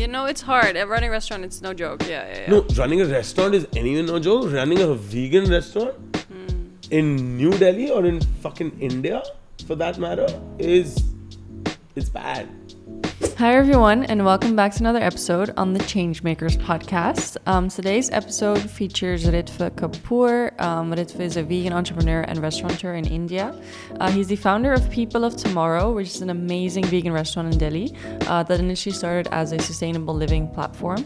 it's hard. Running a restaurant, it's no joke. Yeah. No, running a restaurant is anyway no joke. Running a vegan restaurant in New Delhi or in fucking India, for that matter, it's bad. Hi everyone, and welcome back to another episode on the Changemakers podcast. Today's episode features Ritv Kapoor. Ritv is a vegan entrepreneur and restaurateur in India. He's the founder of People of Tomorrow, which is an amazing vegan restaurant in Delhi that initially started as a sustainable living platform.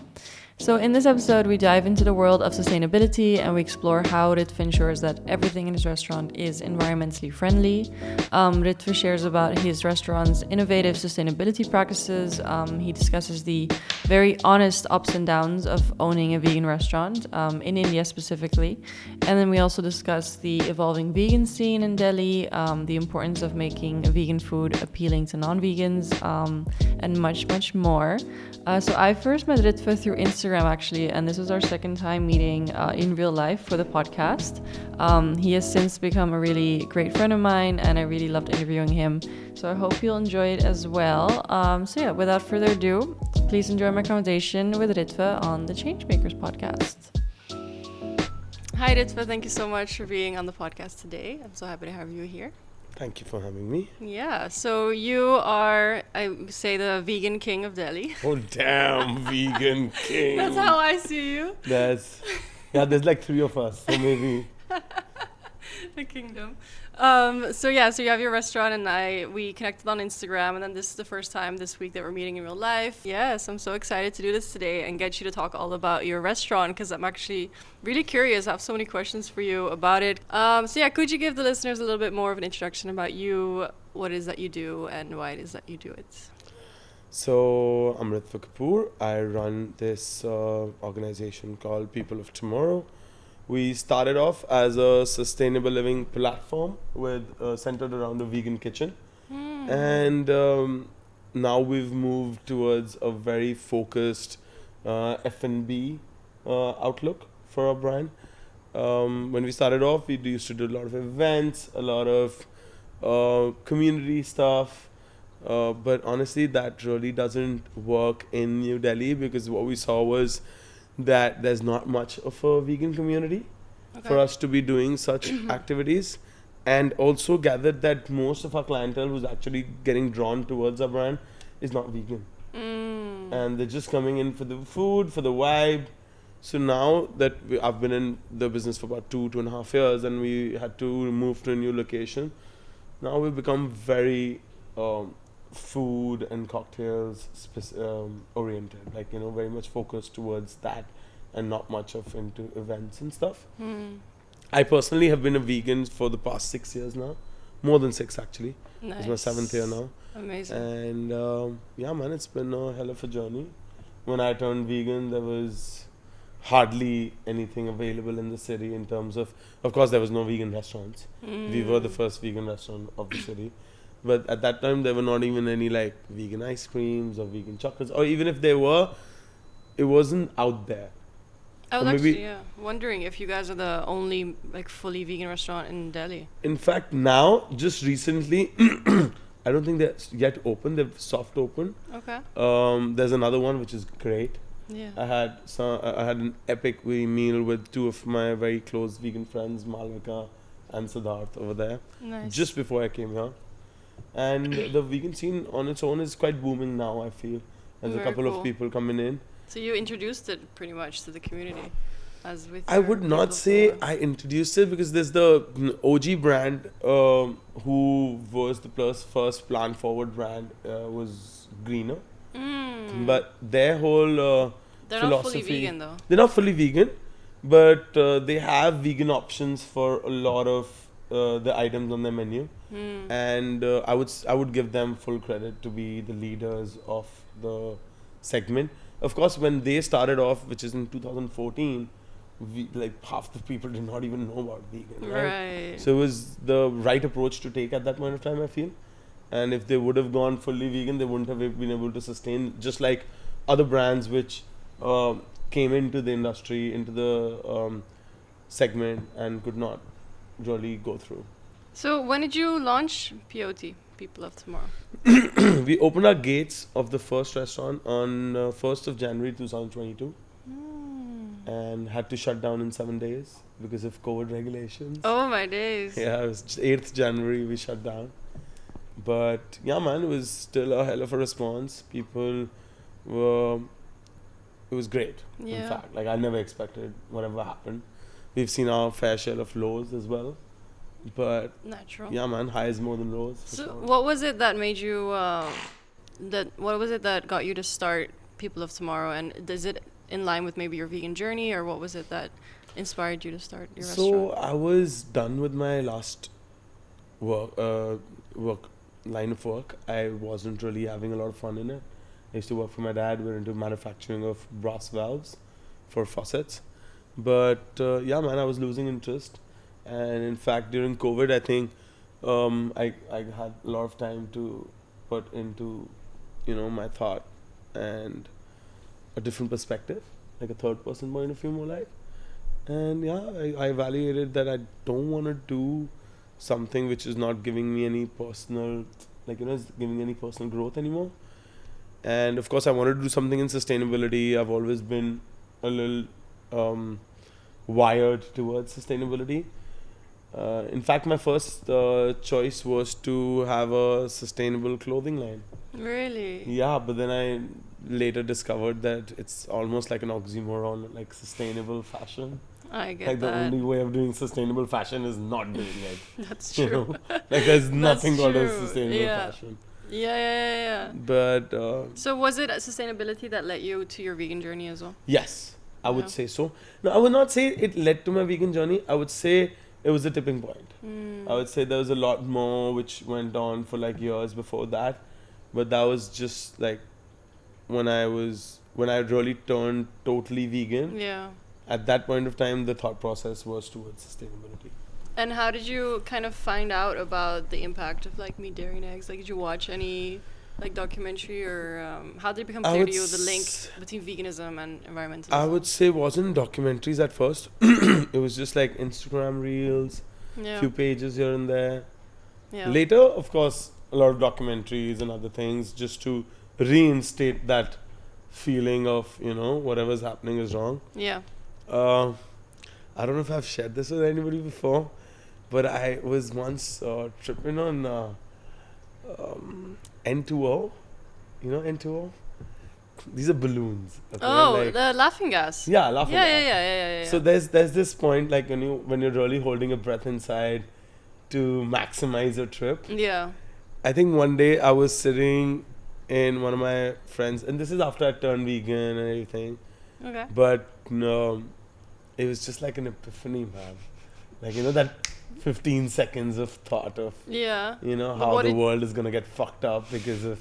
So in this episode, we dive into the world of sustainability and we explore how Ritv ensures that everything in his restaurant is environmentally friendly. Ritv shares about his restaurant's innovative sustainability practices. He discusses the very honest ups and downs of owning a vegan restaurant, in India specifically. And then we also discuss the evolving vegan scene in Delhi, the importance of making vegan food appealing to non-vegans, and much, much more. So I first met Ritv through Instagram actually, and this was our second time meeting in real life for the podcast. He has since become a really great friend of mine, and I really loved interviewing him. So I hope you'll enjoy it as well. So yeah, without further ado, please enjoy my conversation with Ritv on the Changemakers podcast. Hi Ritv, thank you so much for being on the podcast today. I'm so happy to have you here. Thank you for having me. Yeah, so you are, I say, the vegan king of Delhi. Oh damn, vegan king. That's how I see you. There's like three of us, so maybe. The kingdom. So you have your restaurant, and we connected on Instagram, and then this is the first time this week that we're meeting in real life. Yes, I'm so excited to do this today and get you to talk all about your restaurant, because I'm actually really curious. I have so many questions for you about it. Could you give the listeners a little bit more of an introduction about you, what it is that you do, and why it is that you do it? So I'm Ritv Kapoor. I run this organization called People of Tomorrow. We started off as a sustainable living platform centered around a vegan kitchen. And now we've moved towards a very focused F&B outlook for our brand. When we started off, we used to do a lot of events, a lot of community stuff. But honestly, that really doesn't work in New Delhi, because what we saw was that there's not much of a vegan community for us to be doing such activities, and also gathered that most of our clientele who's actually getting drawn towards our brand is not vegan, and they're just coming in for the food, for the vibe. So now that I've been in the business for about 2.5 years, and we had to move to a new location, now we've become very food and cocktails oriented, very much focused towards that, and not much of into events and stuff. I personally have been a vegan for the past 6 years now, more than 6 actually. Nice. It's my 7th year now. Amazing. And it's been a hell of a journey. When I turned vegan, there was hardly anything available in the city in terms of course there was no vegan restaurants. We were the first vegan restaurant of the city. But at that time, there were not even any vegan ice creams or vegan chocolates. Or even if there were, it wasn't out there. I was wondering if you guys are the only fully vegan restaurant in Delhi. In fact, now, just recently, I don't think they're yet open. They've soft opened. Okay. There's another one which is great. Yeah. I had an epic meal with 2 of my very close vegan friends, Malvika and Siddharth, over there. Nice. Just before I came here. And the vegan scene on its own is quite booming now, I feel. There's a couple of people coming in. So you introduced it pretty much to the community. I would not say I introduced it, because there's the OG brand who was the first plant forward brand, was Greener. But their whole they're philosophy... not fully vegan though. They're not fully vegan, but they have vegan options for a lot of the items on their menu. And I would give them full credit to be the leaders of the segment. Of course, when they started off, which is in 2014, half the people did not even know about vegan, right? So it was the right approach to take at that point of time, I feel. And if they would have gone fully vegan, they wouldn't have been able to sustain, just like other brands which came into the industry, into the segment, and could not really go through. So when did you launch People of Tomorrow? We opened our gates of the first restaurant on 1st of January 2022 and had to shut down in 7 days because of COVID regulations. Oh my days. Yeah, it was 8th January we shut down. But yeah, man, it was still a hell of a response. People were... It was great, in fact. Like, I never expected whatever happened. We've seen our fair share of lows as well. But natural. Yeah, man, highs more than lows. So sure. What was it that made you, what was it that got you to start People of Tomorrow? And is it in line with maybe your vegan journey, or what was it that inspired you to start your restaurant? So I was done with my last work line of work. I wasn't really having a lot of fun in it. I used to work for my dad. We're into manufacturing of brass valves for faucets. But yeah, man, I was losing interest. And in fact, during COVID, I think I had a lot of time to put into, my thought and a different perspective, like a third person point of view more like. And yeah, I evaluated that I don't want to do something which is not giving me any personal, giving any personal growth anymore. And of course, I wanted to do something in sustainability. I've always been a little wired towards sustainability. In fact, my first choice was to have a sustainable clothing line. Really? Yeah, but then I later discovered that it's almost like an oxymoron, like sustainable fashion. I get like that. The only way of doing sustainable fashion is not doing it. That's true. Like there's nothing called a sustainable fashion. Yeah. But so was it sustainability that led you to your vegan journey as well? Yes, I would say so. No, I would not say it led to my vegan journey. I would say it was a tipping point. I would say there was a lot more which went on for like years before that. But that was just like when I really turned totally vegan. Yeah. At that point of time, the thought process was towards sustainability. And how did you kind of find out about the impact of like meat, dairy, and eggs? Like, did you watch any like documentary, or how did it become clear to you the link between veganism and environmentalism? I would say it wasn't documentaries at first. It was just like Instagram reels, few pages here and there. Yeah. Later, of course, a lot of documentaries and other things just to reinstate that feeling of, whatever's happening is wrong. Yeah. I don't know if I've shared this with anybody before, but I was once tripping on N2O. You know N2O? These are balloons. Okay? Oh, the laughing gas. Yeah, laughing gas. Yeah. So there's this point, like when you're really holding a breath inside to maximize your trip. Yeah. I think one day I was sitting in one of my friends, and this is after I turned vegan and everything. Okay. But no, it was just like an epiphany, man. Like, that 15 seconds of thought of, how the world is going to get fucked up because of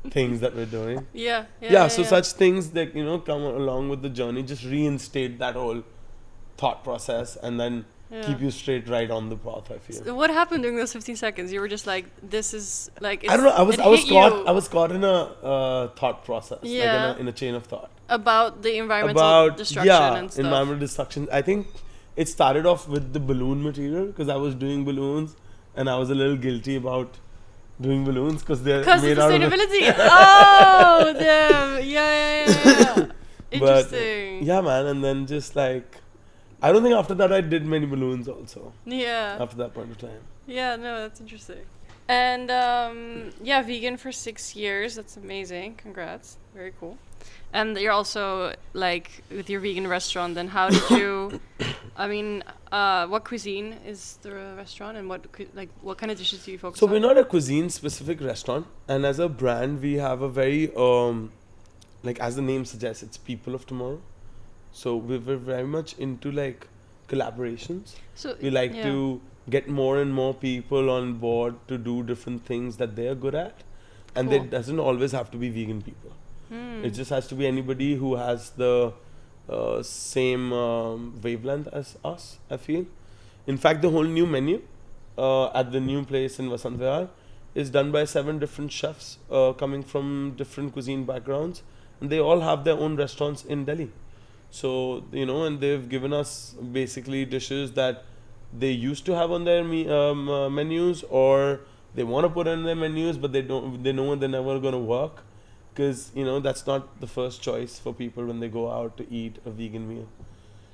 things that we're doing. So such things that, come along with the journey, just reinstate that whole thought process and then keep you straight right on the path, I feel. So what happened during those 15 seconds? You were just like, this is like, it's, I don't know. I was caught in a thought process, like in a chain of thought. About the environmental destruction and stuff. Environmental destruction. I think it started off with the balloon material because I was doing balloons and I was a little guilty about doing balloons because they're made out of sustainability. Oh, damn. Yeah. Interesting. But, yeah, man. And then just like, I don't think after that I did many balloons also. Yeah. After that point of time. Yeah, no, that's interesting. And vegan for 6 years. That's amazing. Congrats. Very cool. And you're also like with your vegan restaurant. Then how did you? What cuisine is the restaurant, and what kind of dishes do you focus on? So we're not a cuisine specific restaurant, and as a brand, we have a very as the name suggests, it's People of Tomorrow. So we're very much into like collaborations. So we like to get more and more people on board to do different things that they're good at, and it doesn't always have to be vegan people. It just has to be anybody who has the same wavelength as us, I feel. In fact, the whole new menu at the new place in Vasant Vihar is done by 7 different chefs coming from different cuisine backgrounds, and they all have their own restaurants in Delhi. So, and they've given us basically dishes that they used to have on their menus or they want to put in their menus, but they know they're never going to work, because that's not the first choice for people when they go out to eat a vegan meal.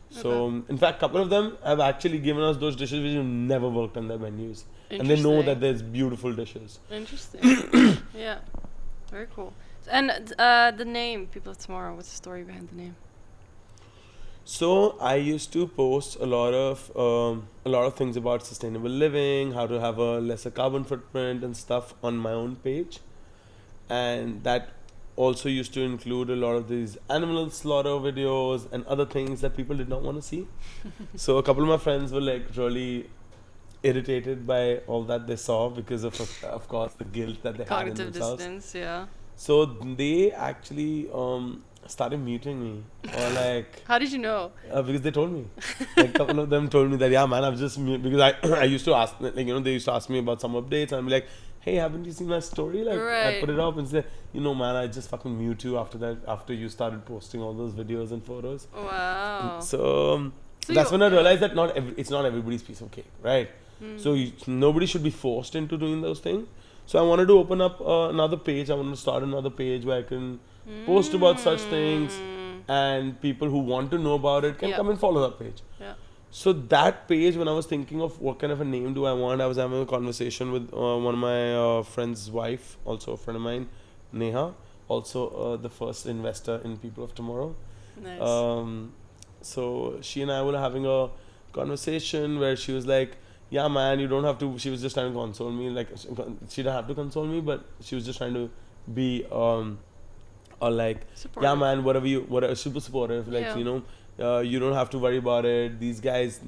So in fact, a couple of them have actually given us those dishes which have never worked on their menus, and they know that there's beautiful dishes. Interesting. Yeah, very cool. And the name People of Tomorrow, what's the story behind the name? So I used to post a lot of things about sustainable living, how to have a lesser carbon footprint and stuff on my own page, and that also used to include a lot of these animal slaughter videos and other things that people did not want to see. So a couple of my friends were like really irritated by all that they saw, because of course the guilt that they had in themselves. Cognitive distance, yeah. So they actually started muting me, or like. How did you know? Because they told me. Like, a couple of them told me that, yeah, man, I've just because I used to ask, like, they used to ask me about some updates, and I'm like, hey, haven't you seen my story? Like, I put it up and say, man, I just fucking mute you after you started posting all those videos and photos. Wow. So that's when I realized that it's not everybody's piece of cake, right? So nobody should be forced into doing those things. So I wanted to open up another page. I wanted to start another page where I can post about such things, and people who want to know about it can come and follow that page. Yeah. So that page, when I was thinking of what kind of a name do I want, I was having a conversation with one of my friend's wife, also a friend of mine, Neha, also the first investor in People of Tomorrow. Nice. So she and I were having a conversation where she was like, yeah, man, you don't have to. She was just trying to console me. Like, she didn't have to console me, but she was just trying to be, or like, supportive. Yeah, man, whatever, super supportive. Like, you don't have to worry about it. These guys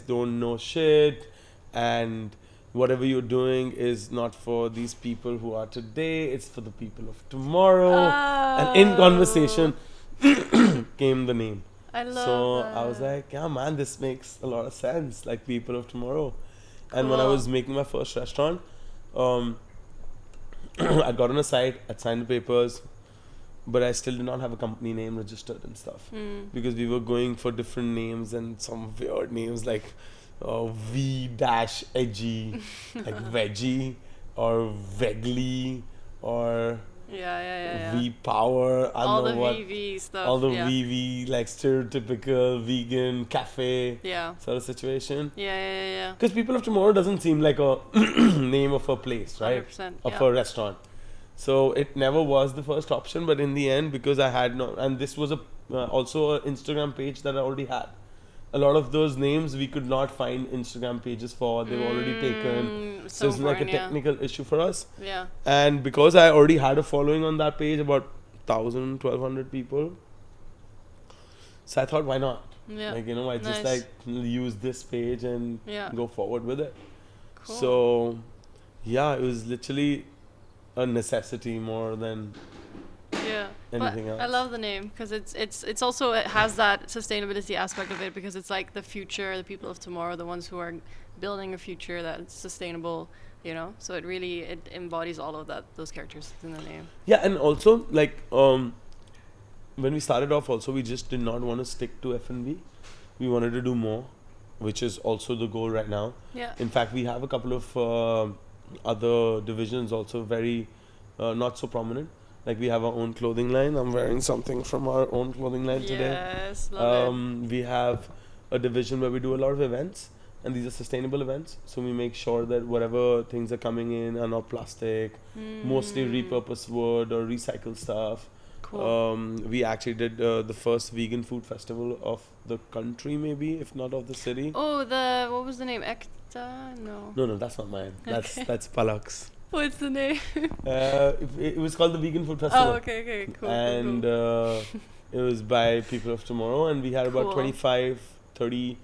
don't know shit, and whatever you're doing is not for these people who are today. It's for the people of tomorrow. And in conversation came the name. I love that. I was like, yeah, man, this makes a lot of sense. Like, People of Tomorrow. And when I was making my first restaurant, I got on a site, I'd signed the papers, but I still did not have a company name registered and stuff, because we were going for different names and some weird names like V-edgy, like veggie, or vegly, or V-power. All the VV stuff. All the VV, like stereotypical vegan cafe sort of situation. Yeah. Because People of Tomorrow doesn't seem like a name of a place, right? 100%. Of a restaurant. So it never was the first option, but in the end, because I had and this was also an Instagram page that I already had. A lot of those names we could not find Instagram pages for. They were already taken. So it's like a technical issue for us. Yeah. And because I already had a following on that page, about 1,000, 1,200 people. So I thought, why not? Yeah. Like, I just like use this page and go forward with it. Cool. So, yeah, it was literally a necessity more than anything else. I love the name because it's also, it has that sustainability aspect of it, because it's like the future, the people of tomorrow, the ones who are building a future that's sustainable, so it embodies all of those characters in the name. Yeah, and also like when we started off, also we just did not want to stick to F&B. We wanted to do more, which is also the goal right now. Yeah. In fact, we have a couple of other divisions also very not so prominent. Like, we have our own clothing line. I'm wearing something from our own clothing line today. Yes, love it. We have a division where we do a lot of events, and these are sustainable events. So we make sure that whatever things are coming in are not plastic, mostly repurposed wood or recycled stuff. Cool. We actually did the first vegan food festival of the country, maybe, if not of the city. Oh, what was the name? Ekta? No. No, that's not mine. That's Palak's. What's the name? It was called the Vegan Food Festival. Oh, okay, cool. And it was by People of Tomorrow, and we had about 25, 30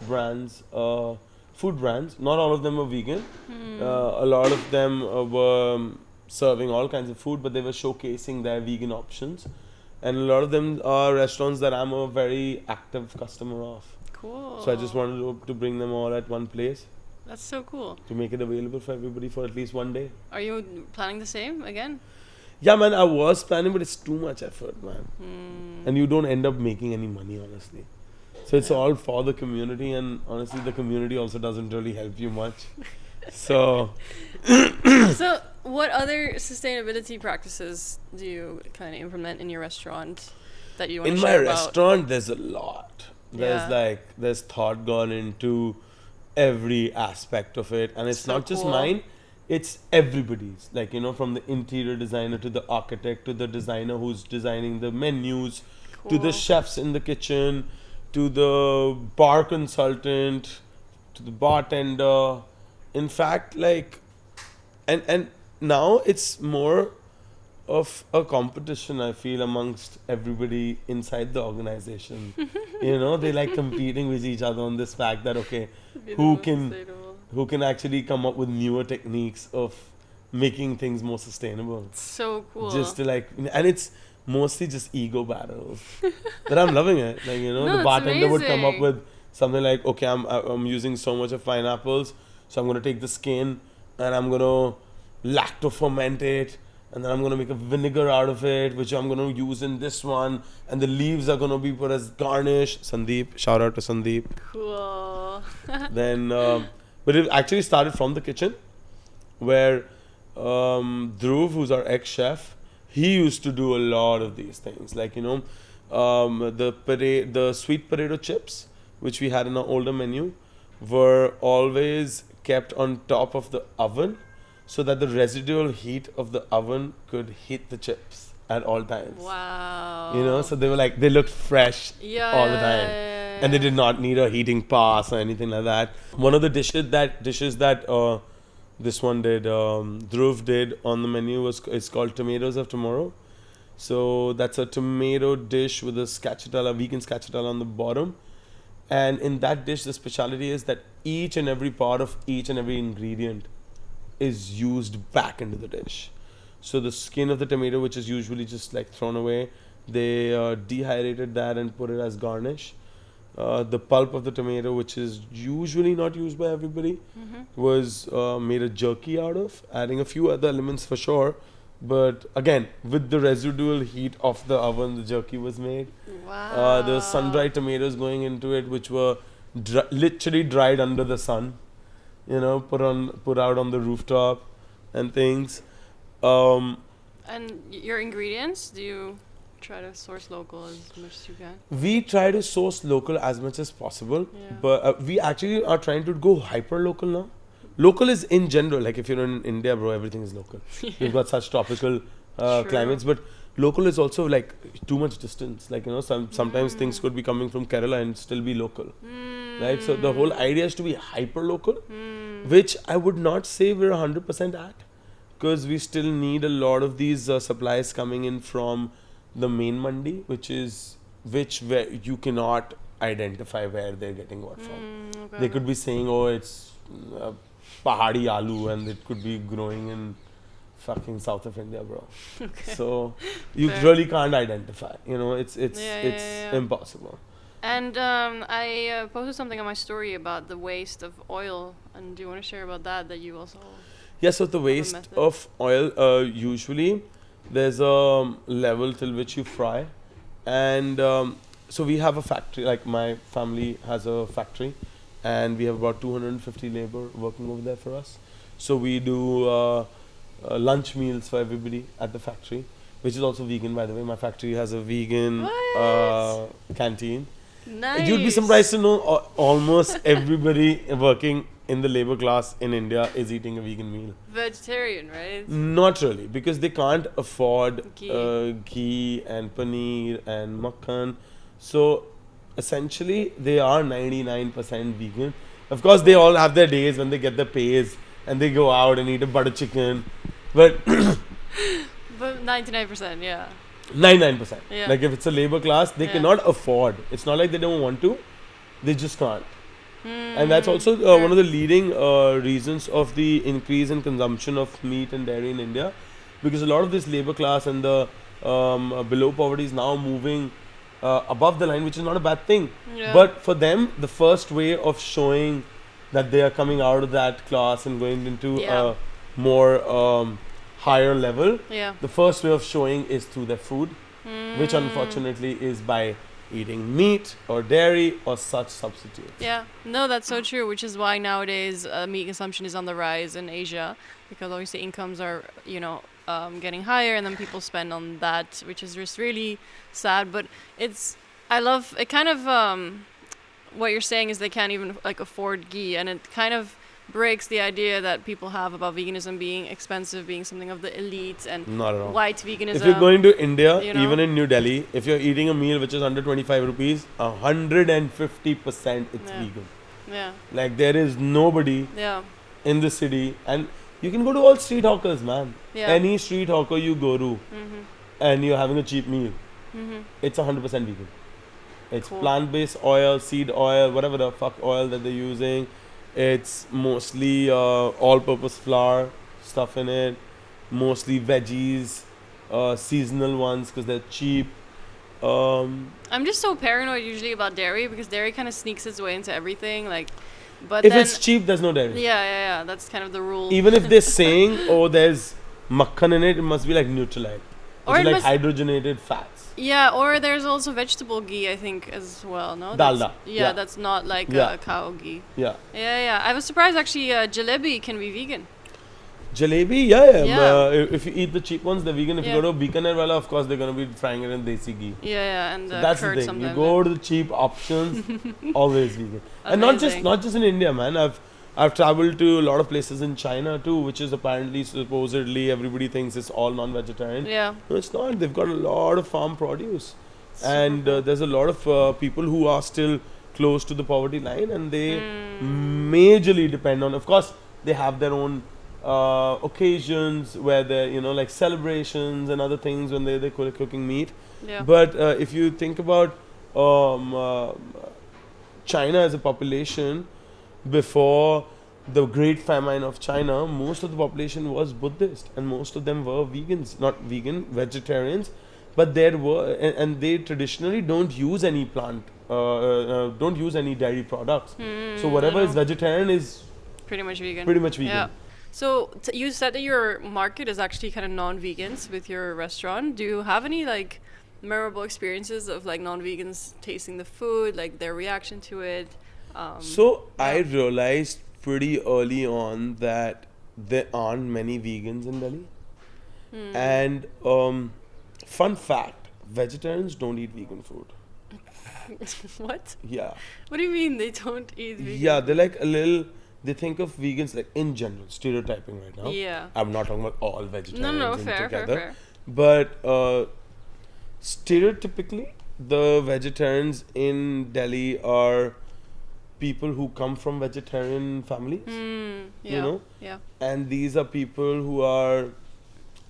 brands, food brands. Not all of them were vegan. A lot of them were serving all kinds of food, but they were showcasing their vegan options. And a lot of them are restaurants that I'm a very active customer of. Cool. So I just wanted to bring them all at one place. That's so cool. To make it available for everybody for at least one day. Are you planning the same again? Yeah, man, I was planning, but it's too much effort, man. And you don't end up making any money, honestly. So it's all for the community, and honestly, the community also doesn't really help you much. So So, what other sustainability practices do you kind of implement in your restaurant that you want in to my share about? restaurant, there's a lot. Yeah. There's thought gone into every aspect of it, and it's So not just cool. mine. It's everybody's. Like, you know, from the interior designer to the architect to the designer who's designing the menus, to the Cool. chefs in the kitchen, to the bar consultant, to the bartender. In fact, like, and now it's more of a competition, I feel, amongst everybody inside the organization. You know, they like competing with each other on this fact that, okay, Be the who most can sustainable. who can actually come up with newer techniques of making things more sustainable. So cool. Just to like, and it's mostly just ego battles. But I'm loving it. Like, you know, No, the it's bartender would come up amazing. with something like, okay, I'm using so much of pineapples, so I'm gonna take the skin and I'm gonna lacto ferment it, and then I'm gonna make a vinegar out of it, which I'm gonna use in this one, and the leaves are gonna be put as garnish. Sandeep, shout out to Sandeep. Cool. Then, but it actually started from the kitchen, where Dhruv, who's our ex-chef, he used to do a lot of these things. Like, you know, the sweet potato chips, which we had in our older menu, were always kept on top of the oven, so that the residual heat of the oven could hit the chips at all times. Wow. You know, so they were like, they looked fresh Yeah. all the time, and they did not need a heating pass or anything like that. One of the dishes that this one did, Dhruv did on the menu was, it's called Tomatoes of Tomorrow. So that's a tomato dish with a scacciatella, vegan scacciatella on the bottom. And in that dish, the speciality is that each and every part of each and every ingredient is used back into the dish. So the skin of the tomato, which is usually just like thrown away, they dehydrated that and put it as garnish. The pulp of the tomato, which is usually not used by everybody, was made a jerky out of, adding a few other elements for sure. But again, with the residual heat of the oven, the jerky was made. Wow. There were sun-dried tomatoes going into it, which were literally dried under the sun. You know, put out on the rooftop, and things. Um, And your ingredients, do you try to source local as much as you can? we try to source local as much as possible, Yeah. but we actually are trying to go hyper local now. Local is in general, like if you're in India, bro, everything is local. We've got such tropical True. climates, but local is also like too much distance. Like, you know, sometimes things could be coming from Kerala and still be local, right? So the whole idea is to be hyper local, which I would not say we're 100% at, because we still need a lot of these supplies coming in from the main mandi, which where you cannot identify where they're getting what from. Okay. They could be saying, oh, it's pahadi aloo, and it could be growing in fucking south of India, bro. Okay. So you Fair. really can't identify. You know, it's Yeah. impossible. And I posted something on my story about the waste of oil. And do you want to share about that? That you also. Yeah, so the a waste method? of oil, usually there's a level till which you fry. And so we have a factory, like my family has a factory, and we have about 250 labor working over there for us. So we do lunch meals for everybody at the factory, which is also vegan, by the way. My factory has a vegan What? canteen. Nice. You'd be surprised to know almost everybody working in the labor class in India is eating a vegan meal. Vegetarian, right? Not really, because they can't afford Ghee. ghee and paneer and makhan. So essentially, they are 99% vegan. Of course, they all have their days when they get their pays and they go out and eat a butter chicken. But But 99%, yeah. 99%. Yeah. Like if it's a labor class, they Yeah. cannot afford. It's not like they don't want to, they just can't. And that's also Fair. one of the leading reasons of the increase in consumption of meat and dairy in India, because a lot of this labor class and the below poverty is now moving above the line, which is not a bad thing. Yeah. But for them, the first way of showing that they are coming out of that class and going into Yeah. a more higher level, Yeah. the first way of showing is through their food, which unfortunately is by eating meat or dairy or such substitutes. Yeah, no, that's so true, which is why nowadays meat consumption is on the rise in Asia, because obviously incomes are, getting higher, and then people spend on that, which is just really sad. But I love it kind of, what you're saying is they can't even like afford ghee, and it kind of breaks the idea that people have about veganism being expensive, being something of the elite and Not at all. white veganism. If you're going to India, you know? even in New Delhi, if you're eating a meal which is under 25 rupees, 150% it's vegan. Yeah. Like there is nobody in the city, and you can go to all street hawkers, man. Yeah. Any street hawker you go to, and you're having a cheap meal, it's 100% vegan. It's plant-based oil, seed oil, whatever the fuck oil that they're using. It's mostly all-purpose flour stuff in it, mostly veggies, seasonal ones because they're cheap. I'm just so paranoid usually about dairy, because dairy kind of sneaks its way into everything. But if then, it's cheap, there's no dairy. Yeah. That's kind of the rule. Even if they're saying, oh, there's makhan in it must be like Nutrilite. Or it's like hydrogenated fats. Yeah, or there's also vegetable ghee, I think, as well, no? Dalda. Yeah, that's not like cow ghee. Yeah. Yeah. I was surprised, actually, jalebi can be vegan. Jalebi, yeah. If you eat the cheap ones, they're vegan. If you go to Bikaner wala, of course, they're going to be frying it in desi ghee. Yeah, and so that's curd the thing. sometimes. You go to the cheap options, always vegan. And not just in India, man. I've traveled to a lot of places in China too, which is apparently, supposedly, everybody thinks it's all non-vegetarian. Yeah. No, it's not. They've got a lot of farm produce. Super and there's a lot of people who are still close to the poverty line, and they majorly depend on, of course, they have their own occasions where they're, like celebrations and other things when they're cooking meat. Yeah. But if you think about China as a population, before the Great Famine of China, most of the population was Buddhist, and most of them were vegans, not vegan, vegetarians. But there were, and they traditionally don't use any don't use any dairy products. So whatever is vegetarian is pretty much vegan. Yeah. So you said that your market is actually kind of non-vegans with your restaurant. Do you have any memorable experiences of non-vegans tasting the food, their reaction to it? I realized pretty early on that there aren't many vegans in Delhi. And fun fact, vegetarians don't eat vegan food. What? Yeah. What do you mean they don't eat vegan? Yeah, they're they think of vegans in general, stereotyping right now. Yeah. I'm not talking about all vegetarians fair. But stereotypically, the vegetarians in Delhi are people who come from vegetarian families. Yeah. And these are people who are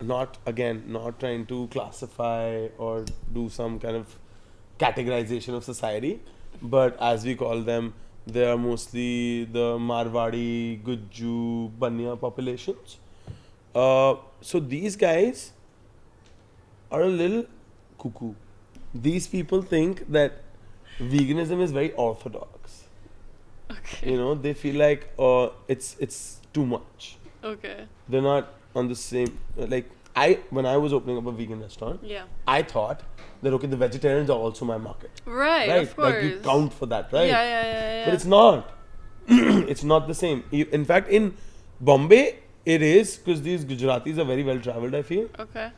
not trying to classify or do some kind of categorization of society, but as we call them, they are mostly the Marwadi, Gujju, Banya populations. So these guys are a little cuckoo. These people think that veganism is very orthodox. Okay. They feel like it's too much. Okay. They're not on the same, when I was opening up a vegan restaurant, I thought that the vegetarians are also my market. Right, of course. You count for that, right? Yeah. But it's not. It's not the same. In fact, in Bombay, it is, because these Gujaratis are very well traveled, I feel. Okay.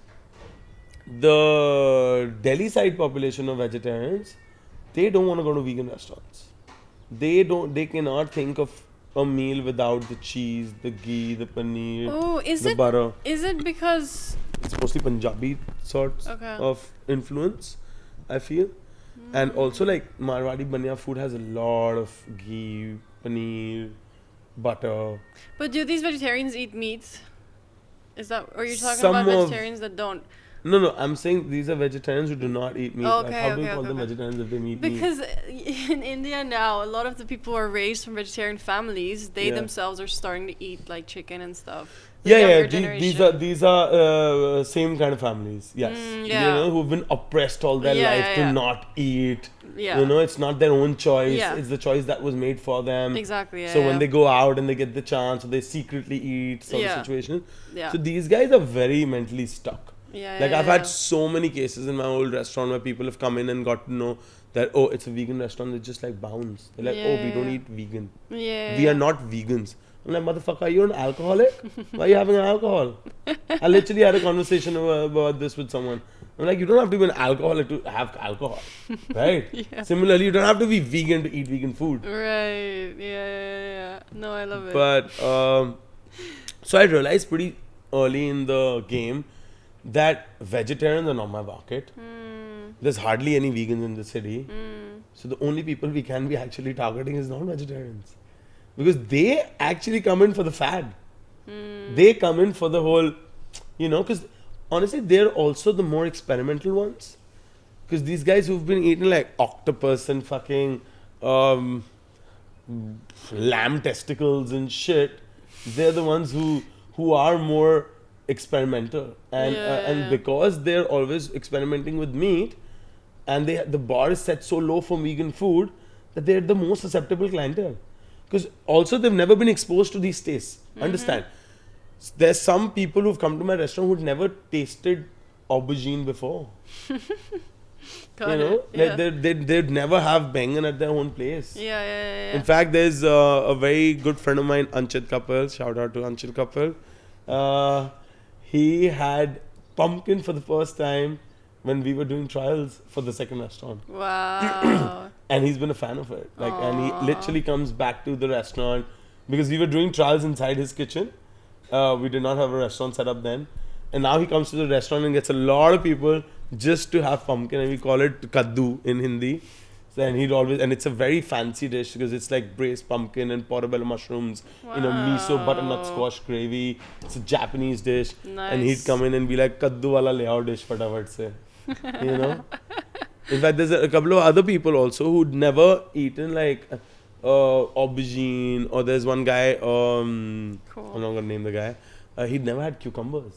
The Delhi side population of vegetarians, they don't want to go to vegan restaurants. They cannot think of a meal without the cheese, the ghee, the paneer, the butter. Is it because it's mostly Punjabi sorts of influence, I feel? And also Marwadi Banya food has a lot of ghee, paneer, butter. But do these vegetarians eat meat? Or are you talking Some about vegetarians that don't? No, I'm saying these are vegetarians who do not eat meat. How do you call them vegetarians if they eat meat? Because in India now, a lot of the people who are raised from vegetarian families, they themselves are starting to eat chicken and stuff. These are same kind of families. Yes, who've been oppressed all their life to not eat. Yeah. It's not their own choice. Yeah. It's the choice that was made for them. Exactly. So when they go out and they get the chance, they secretly eat. Situation. Yeah. So these guys are very mentally stuck. Yeah. Like yeah, I've yeah. had so many cases in my old restaurant where people have come in and got to know that, oh, it's a vegan restaurant. They just like bounce. They're like, oh, we don't eat vegan. Yeah. We are not vegans. I'm like, motherfucker, are you an alcoholic? Why are you having alcohol? I literally had a conversation about this with someone. I'm like, you don't have to be an alcoholic to have alcohol, right? Yeah. Similarly, you don't have to be vegan to eat vegan food. Right. Yeah. No, I love it. But so I realized pretty early in the game that vegetarians are not my market. There's hardly any vegans in the city. So the only people we can be actually targeting is non-vegetarians. Because they actually come in for the fad. They come in for the whole, because honestly, they're also the more experimental ones. Because these guys who've been eating like octopus and fucking lamb testicles and shit, they're the ones who are more experimental. And because they're always experimenting with meat, and the bar is set so low for vegan food that they're the most susceptible clientele. Because also they've never been exposed to these tastes. Understand? There's some people who've come to my restaurant who'd never tasted aubergine before. They'd never have bangan at their own place. Yeah. In fact, there's a very good friend of mine, Anchit Kapil. Shout out to Anchit Kapil. He had pumpkin for the first time when we were doing trials for the second restaurant. Wow. And he's been a fan of it. And he literally comes back to the restaurant because we were doing trials inside his kitchen. We did not have a restaurant set up then. And now he comes to the restaurant and gets a lot of people just to have pumpkin, and we call it kaddu in Hindi. So, and it's a very fancy dish because it's like braised pumpkin and portobello mushrooms, miso butternut squash gravy. It's a Japanese dish. Nice. And he'd come in and be like, kaddu wala le aao dish fatafat se. In fact, there's a couple of other people also who'd never eaten like aubergine, or there's one guy, I'm not gonna name the guy. He'd never had cucumbers.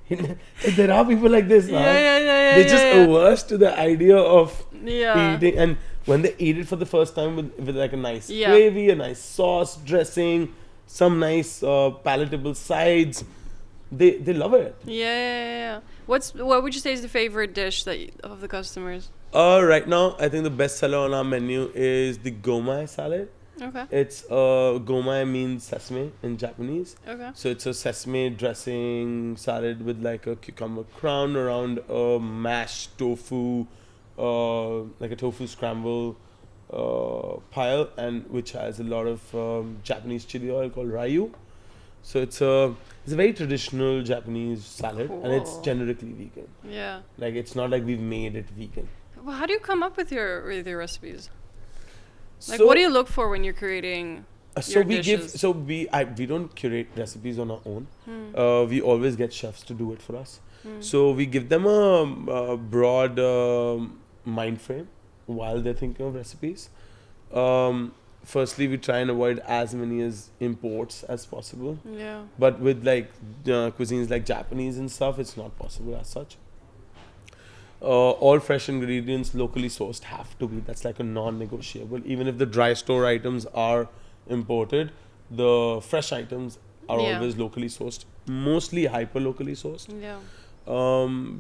There are people like this now. They're just averse to the idea of eating, and when they eat it for the first time with like a nice gravy, a nice sauce, dressing, some nice palatable sides, they love it. Yeah. What would you say is the favorite dish of the customers? Right now, I think the best seller on our menu is the gomai salad. Okay. It's gomai means sesame in Japanese. Okay. So it's a sesame dressing salad with like a cucumber crown around a mashed tofu, like a tofu scramble pile, and which has a lot of Japanese chili oil called ryu. So it's a very traditional Japanese salad, and it's generically vegan. Yeah. Like it's not like we've made it vegan. Well, how do you come up with your recipes? Like, what do you look for when you're creating your dishes? We don't curate recipes on our own. We always get chefs to do it for us. So we give them a broad mind frame while they're thinking of recipes. Firstly, we try and avoid as many as imports as possible. Yeah. But with like cuisines like Japanese and stuff, it's not possible as such. All fresh ingredients locally sourced have to be. That's like a non-negotiable. Even if the dry store items are imported, the fresh items are always locally sourced, mostly hyper locally sourced. Yeah.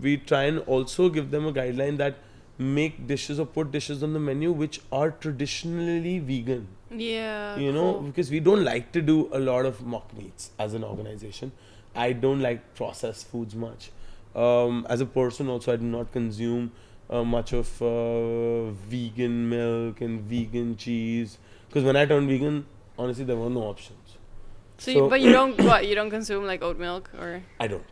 We try and also give them a guideline that make dishes or put dishes on the menu which are traditionally vegan. Yeah. Because we don't like to do a lot of mock meats as an organization. I don't like processed foods much. As a person also, I do not consume much of vegan milk and vegan cheese, because when I turned vegan, honestly, there were no options. But you don't consume like oat milk, or? I don't.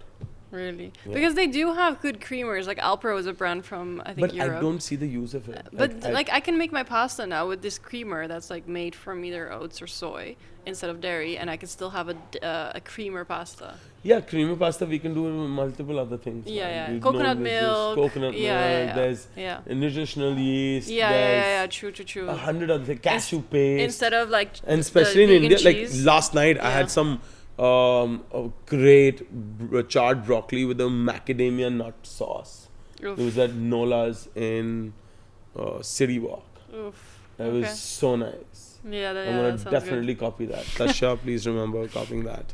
Really? Yeah. Because they do have good creamers. Like Alpro is a brand from, I think, Europe. But I don't see the use of it. But I can make my pasta now with this creamer that's like made from either oats or soy instead of dairy, and I can still have a creamer pasta. Yeah, creamer pasta we can do with multiple other things. Yeah. Coconut milk. There's nutritional yeast. True. 100 other things. Cashew paste. Instead of like, and especially in India, cheese. Like last night I had some a great charred broccoli with a macadamia nut sauce. Oof. It was at Nola's in City Walk. Oof. It was so nice. Yeah, I'm gonna definitely copy that. Tasha, please remember copying that.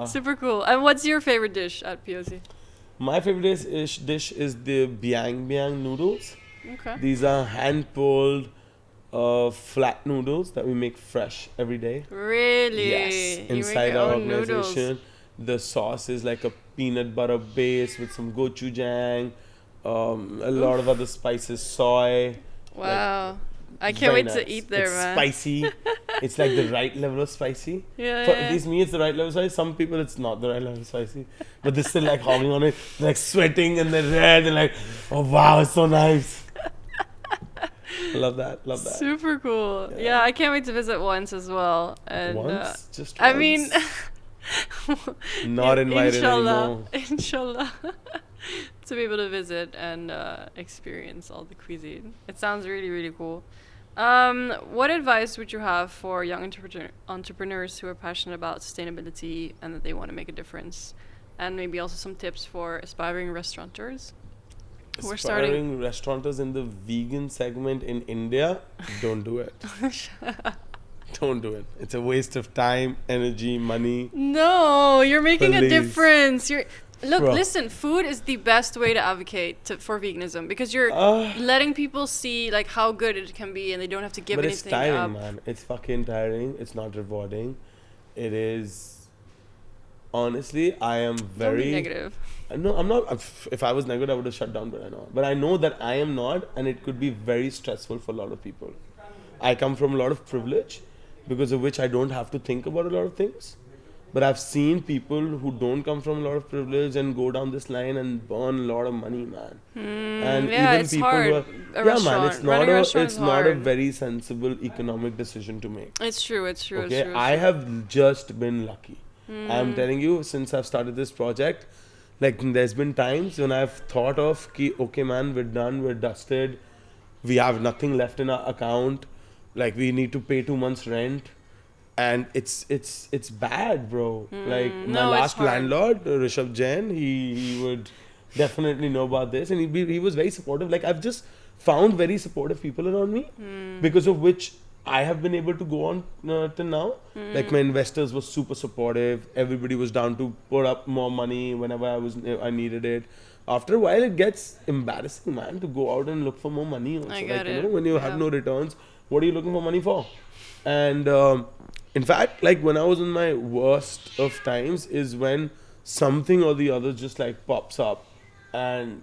Super cool. And what's your favorite dish at POC? My favorite dish is the biang biang noodles. Okay. These are hand pulled flat noodles that we make fresh every day. Really? Yes. You Inside make your our own organization, noodles. the sauce is like a peanut butter base with some gochujang, a lot of other spices, soy. Wow. I It's can't very wait to nice. eat there, it's man. Spicy. It's like the right level of spicy. Yeah, For yeah, at least me, it's the right level of spicy. Some people, it's not the right level of spicy. But they're still like hogging on it, they're like sweating and they're red and like, oh wow, it's so nice. I love that. Love that. Super cool. Yeah. Yeah, I can't wait to visit once as well. And Once? Just I once? mean, Not invited inshallah, anymore. inshallah, to be able to visit and experience all the cuisine. It sounds really, really cool. What advice would you have for young entrepreneurs who are passionate about sustainability and that they want to make a difference? And maybe also some tips for aspiring restaurateurs who are starting. Aspiring restaurateurs in the vegan segment in India, don't do it. Don't do it. It's a waste of time, energy, money. No, you're making a Please. difference. Look, Bro. listen, food is the best way to advocate for veganism because you're letting people see like how good it can be and they don't have to give But it's anything tiring, up. man. It's fucking tiring. It's not rewarding. It is. Honestly, I am Don't very be negative. No, I'm not. If I was negative, I would have shut down, but I'm not. But I know that I am not, and it could be very stressful for a lot of people. I come from a lot of privilege, because of which I don't have to think about a lot of things. But I've seen people who don't come from a lot of privilege and go down this line and burn a lot of money, man. And yeah, even it's people hard. who are, A man, restaurant. it's Running not a a restaurant it's is not a hard. very sensible economic decision to make. It's true. It's true. Okay, It's true. I have just been lucky. I'm telling you, since I've started this project, like there's been times when I've thought of, okay, man, we're done, we're dusted, we have nothing left in our account, like we need to pay 2 months rent, and it's bad, bro. Like my No, it's last hard. landlord, Rishabh Jain, he would definitely know about this, and he was very supportive. Like I've just found very supportive people around me, because of which I have been able to go on till now. Like my investors were super supportive. Everybody was down to put up more money whenever I needed it. After a while, it gets embarrassing, man, to go out and look for more money. Also, I like get you it. know, when you have Yeah. no returns, what are you looking for money for? And in fact, like when I was in my worst of times, is when something or the other just like pops up and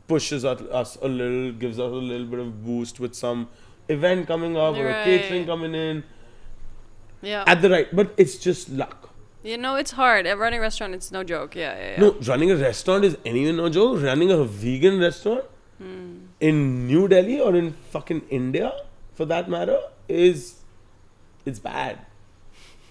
pushes at us a little, gives us a little bit of boost with some event coming up or a Right. catering coming in Yeah. at the right, but it's just luck. You know, it's hard. Running a restaurant, it's no joke. Yeah. No, running a restaurant is anyway no joke. Running a vegan restaurant in New Delhi or in fucking India, for that matter, it's bad.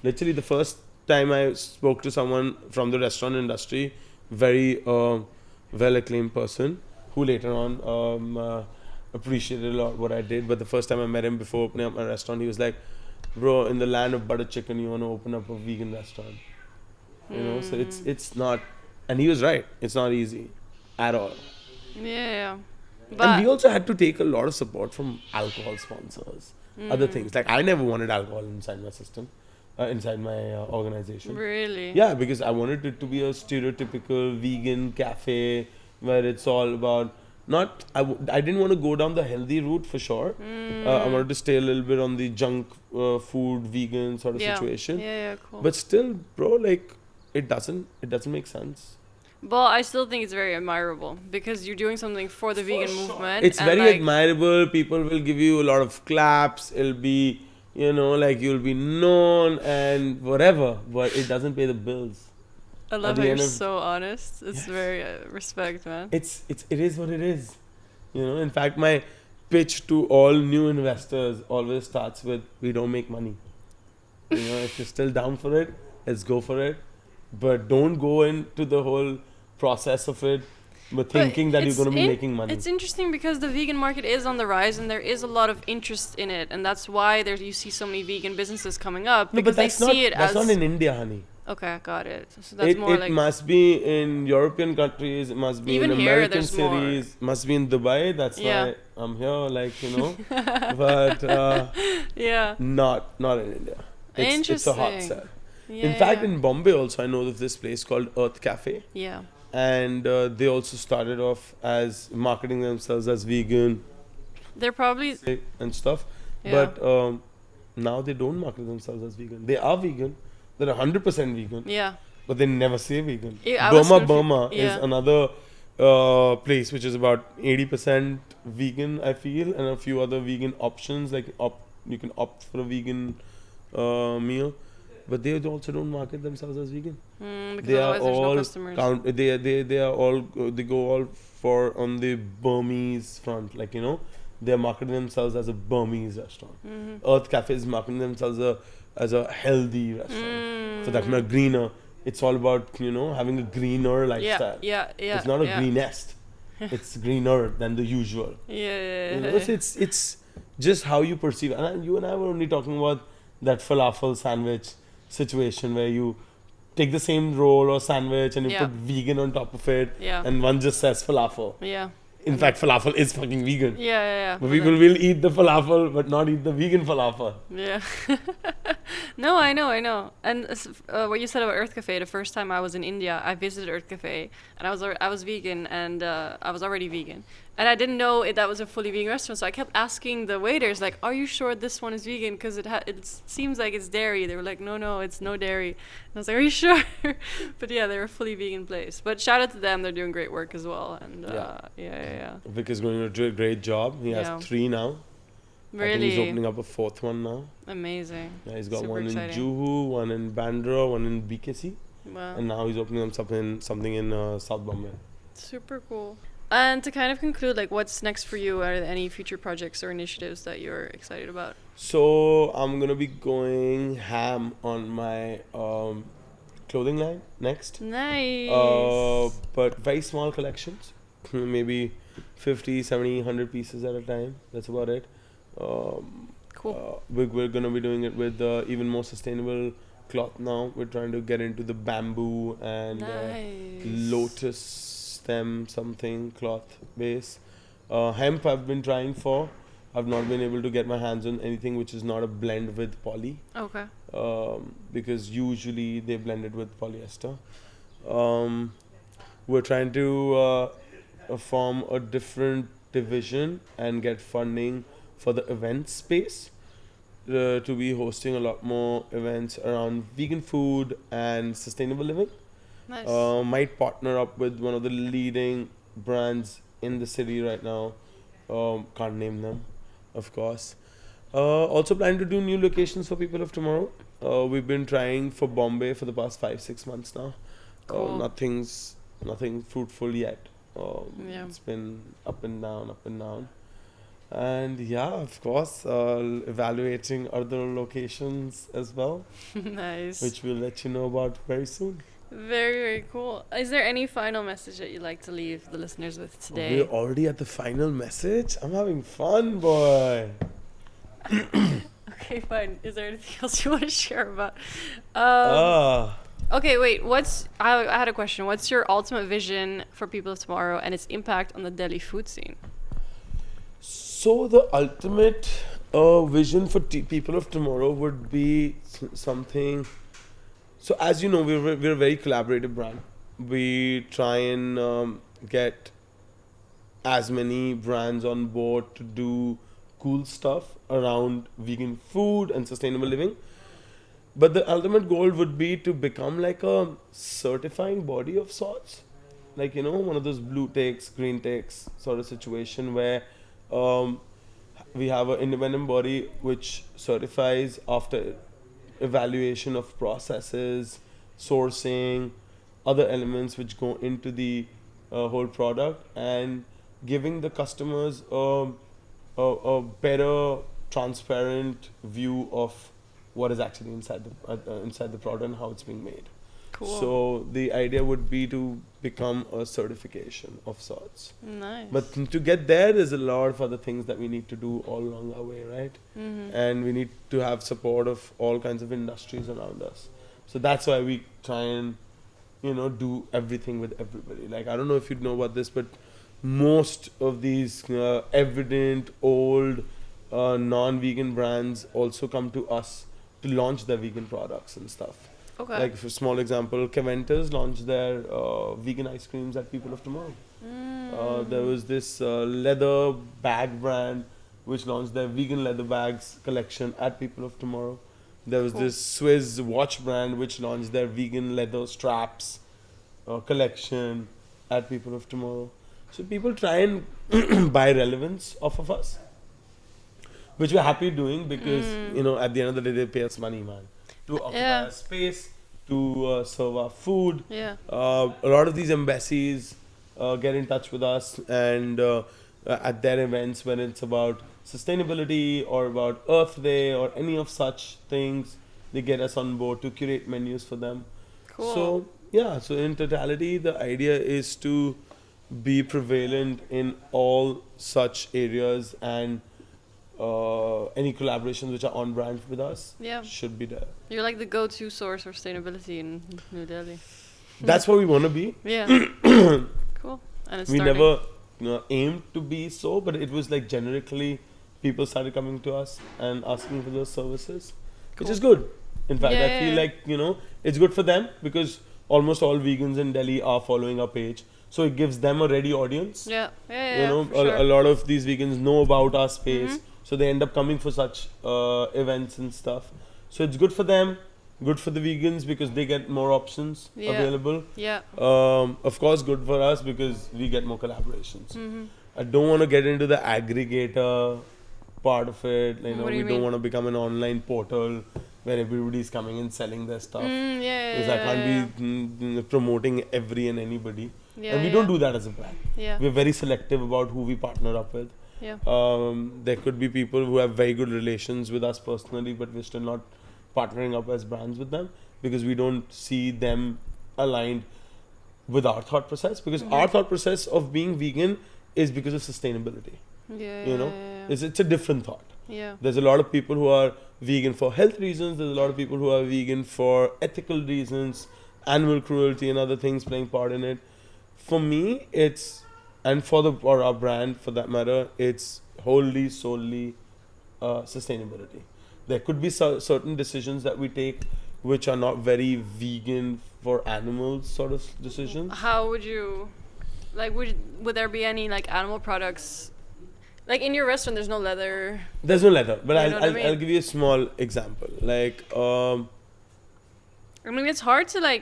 Literally, the first time I spoke to someone from the restaurant industry, very well acclaimed person, who later on appreciated a lot what I did. But the first time I met him before opening up my restaurant, he was like, "Bro, in the land of butter chicken, you want to open up a vegan restaurant?" You know, so it's not, and he was right. It's not easy at all. Yeah. And But we also had to take a lot of support from alcohol sponsors, other things. Like I never wanted alcohol inside my system, inside my organization. really. Yeah, because I wanted it to be a stereotypical vegan cafe where it's all about not. I didn't want to go down the healthy route for sure. I wanted to stay a little bit on the junk food vegan sort of situation. Yeah, cool. But still, bro, like it doesn't make sense. But I still think it's very admirable because you're doing something for the vegan movement. It's and, very like, admirable. People will give you a lot of claps. It'll be, you know, like you'll be known and whatever, but it doesn't pay the bills. I love at how the you're end of- so honest. It's very respect, man. It is what it is. You know, in fact, my pitch to all new investors always starts with, we don't make money. You know, if you're still down for it, let's go for it. But don't go into the whole process of it but thinking that you're going to be making money. It's interesting because the vegan market is on the rise and there is a lot of interest in it, and that's why you see so many vegan businesses coming up No, because but that's not in India, honey. Okay, got it. So that's more It like must be in European countries, it must be Even in here, American there's more. cities, must be in Dubai, that's Yeah. why I'm here, like, you know. But yeah. not in India. It's a hot Interesting. sell. In fact, in Bombay also, I know of this place called Earth Cafe. Yeah. And they also started off as marketing themselves as vegan They're probably... and stuff. Yeah. But now they don't market themselves as vegan. They are vegan. They're 100% vegan. Yeah. But they never say vegan. Yeah, I was Burma is yeah. another place which is about 80% vegan, I feel, and a few other vegan options. Like you can opt for a vegan meal. But they also don't market themselves as vegan. Because They are otherwise there's no all customers. they are all they go all for on the Burmese front, like they're marketing themselves as a Burmese restaurant. Earth Cafe is marketing themselves as a healthy restaurant. For that matter, greener. It's all about having a greener lifestyle. Yeah. It's not a greenest. It's greener than the usual. Yeah. It's just how you perceive. And you and I were only talking about that falafel sandwich situation where you take the same roll or sandwich and you put vegan on top of it, and one just says falafel. Yeah. In fact, falafel is fucking vegan. Yeah. But people will eat the falafel but not eat the vegan falafel. Yeah. No, I know. And what you said about Earth Cafe, the first time I was in India, I visited Earth Cafe, and I was vegan, and I was already vegan. And I didn't know that was a fully vegan restaurant, so I kept asking the waiters, like, are you sure this one is vegan? Because it seems like it's dairy. They were like, no, it's no dairy. And I was like, are you sure? But yeah, they're a fully vegan place. But shout out to them. They're doing great work as well. And yeah. Vic is going to do a great job. He has 3 now. Really? I think he's opening up a 4th one now. Amazing. Yeah, he's got Super one exciting. in Juhu, one in Bandra, one in BKC. Wow. And now he's opening up something in South Bombay. Super cool. And to kind of conclude, like, what's next for you? Are there any future projects or initiatives that you're excited about? So I'm going to be going ham on my clothing line next. Nice. But very small collections. Maybe 50, 70, 100 pieces at a time. That's about it. Cool. We're going to be doing it with even more sustainable cloth now. We're trying to get into the bamboo and lotus stem something cloth base. Hemp I've been trying for. I've not been able to get my hands on anything which is not a blend with poly. Okay. Because usually they blend it with polyester. We're trying to form a different division and get funding for the event space to be hosting a lot more events around vegan food and sustainable living. Nice. Might partner up with one of the leading brands in the city right now. Can't name them, of course. Also planning to do new locations for People of Tomorrow. We've been trying for Bombay for the past 5-6 months now. Cool. Nothing fruitful yet. It's been up and down. And yeah, of course, evaluating other locations as well. Nice. Which we'll let you know about very soon. Very, very cool. Is there any final message that you'd like to leave the listeners with today? We're already at the final message? I'm having fun, boy. Okay, fine. Is there anything else you want to share about? Okay, wait. I had a question. What's your ultimate vision for People of Tomorrow and its impact on the Delhi food scene? So the ultimate vision for People of Tomorrow would be something. So as you know, we're a very collaborative brand. We try and get as many brands on board to do cool stuff around vegan food and sustainable living. But the ultimate goal would be to become like a certifying body of sorts. Like, one of those blue ticks, green ticks sort of situation where we have an independent body which certifies after evaluation of processes, sourcing, other elements which go into the whole product, and giving the customers a better, transparent view of what is actually inside the product and how it's being made. Cool. So the idea would be to become a certification of sorts. Nice. But to get there's a lot of other things that we need to do all along our way, right? Mm-hmm. And we need to have support of all kinds of industries around us. So that's why we try and, do everything with everybody. Like, I don't know if you know about this, but most of these evident, old, non-vegan brands also come to us to launch their vegan products and stuff. Okay. Like for small example, Caventus launched their vegan ice creams at People of Tomorrow. There was this leather bag brand which launched their vegan leather bags collection at People of Tomorrow. There was Cool. this Swiss watch brand which launched their vegan leather straps collection at People of Tomorrow. So people try and buy relevance off of us, which we're happy doing because at the end of the day they pay us money, man, to occupy our space, to serve our food. Yeah. A lot of these embassies get in touch with us and at their events when it's about sustainability or about Earth Day or any of such things, they get us on board to curate menus for them. Cool. So yeah, so in totality, the idea is to be prevalent in all such areas, and any collaborations which are on brand with us should be there. You're like the go-to source for sustainability in New Delhi. That's what we want to be. Yeah. Cool. And it's We starting. never aimed to be so, but it was like generically people started coming to us and asking for those services, which is good. In fact, I feel like it's good for them because almost all vegans in Delhi are following our page, so it gives them a ready audience. A lot of these vegans know about our space, so they end up coming for such events and stuff. So it's good for them, good for the vegans because they get more options available. Yeah. Of course, good for us because we get more collaborations. I don't want to get into the aggregator part of it. We don't want to become an online portal where everybody's coming and selling their stuff. Because I can't be promoting every and anybody. And we don't do that as a brand. We're very selective about who we partner up with. There could be people who have very good relations with us personally, but we're still not partnering up as brands with them because we don't see them aligned with our thought process. Because our thought process of being vegan is because of sustainability. It's a different thought. There's a lot of people who are vegan for health reasons. There's a lot of people who are vegan for ethical reasons, animal cruelty and other things playing part in it. For me, and for our brand for that matter, it's wholly, solely sustainability. There could be certain decisions that we take which are not very vegan for animals sort of decisions. How would you, would there be any animal products? Like in your restaurant, there's no leather. There's no leather, but I'll give you a small example. It's hard to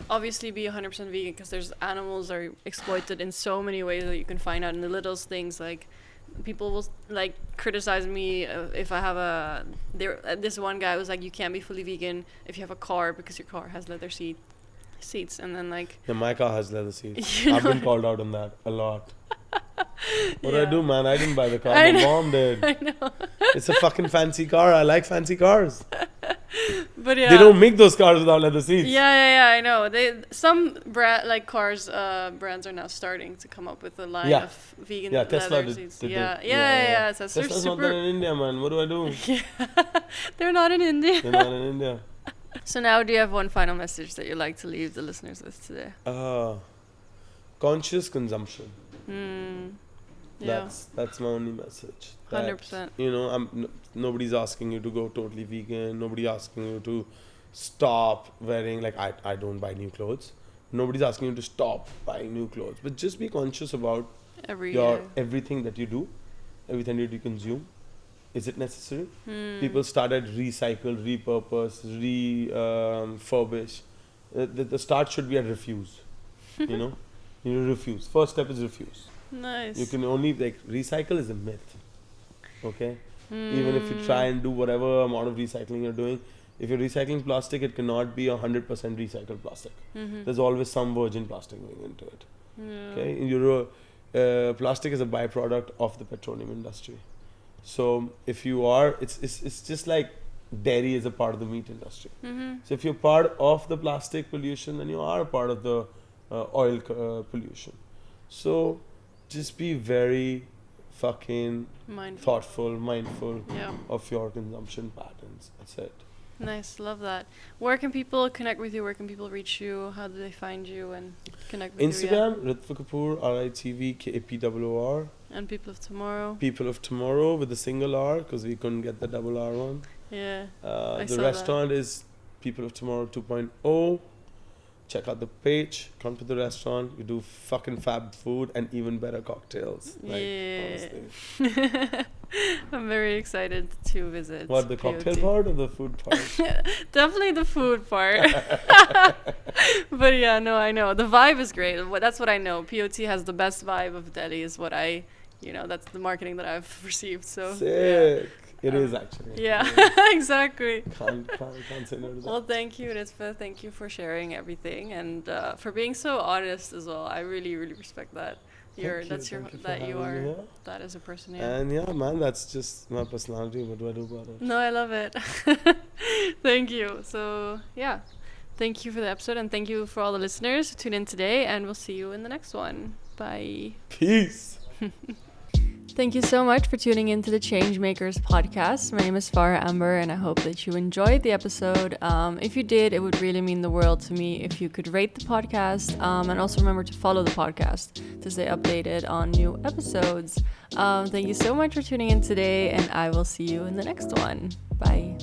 obviously be 100% vegan because there's animals are exploited in so many ways that you can find out in the littlest things. People will criticize me if I have this one guy was like, you can't be fully vegan if you have a car because your car has leather seats, and then my car has leather seats. I've been called out on that a lot. What do I do, man? I didn't buy the car. My mom did. I know. It's a fucking fancy car. I like fancy cars. But they don't make those cars without leather seats. I know. Some cars brands are now starting to come up with a line of vegan Tesla leather seats. Tesla's not there in India, man. What do I do? They're not in India. They're not in India. So now, do you have one final message that you'd like to leave the listeners with today? Conscious consumption. Yeah. That's my only message. 100%. Nobody's asking you to go totally vegan. Nobody's asking you to stop wearing I don't buy new clothes. Nobody's asking you to stop buying new clothes. But just be conscious about everything that you do, everything that you consume. Is it necessary? People started recycle, repurpose, refurbish. The start should be at refuse. You refuse. First step is refuse. Nice. You can only recycle is a myth. Okay? Even if you try and do whatever amount of recycling you're doing, if you're recycling plastic, it cannot be 100% recycled plastic. There's always some virgin plastic going into it. Okay? Plastic is a byproduct of the petroleum industry. So if you are, it's just like dairy is a part of the meat industry. So if you're part of the plastic pollution, then you are a part of the oil pollution. So just be very fucking mindful of your consumption patterns. That's it. Nice, love that. Where can people connect with you? Where can people reach you? How do they find you and connect with you? Instagram, Ritv Kapoor, Ritv Kapoor. And People of Tomorrow. People of Tomorrow with a single R because we couldn't get the double R one. Yeah. The restaurant is People of Tomorrow 2.0. Check out the page. Come to the restaurant. You do fucking fab food and even better cocktails. Honestly. I'm very excited to visit. What, the cocktail part or the food part? Definitely the food part. But yeah, no, I know. The vibe is great. That's what I know. POT has the best vibe of Delhi is what that's the marketing that I've received. So sick. Yeah. It is actually. Yeah, exactly. Can't say no to that. Well, thank you, Ritv. Thank you for sharing everything and for being so honest as well. I really, really respect that. That is a person. Yeah. And yeah, man, that's just my personality. What do I do about it? No, I love it. Thank you. So yeah, thank you for the episode and thank you for all the listeners who tuned in today. And we'll see you in the next one. Bye. Peace. Thank you so much for tuning into the Changemakers podcast. My name is Farahamberh and I hope that you enjoyed the episode. If you did, it would really mean the world to me if you could rate the podcast and also remember to follow the podcast to stay updated on new episodes. Thank you so much for tuning in today and I will see you in the next one. Bye.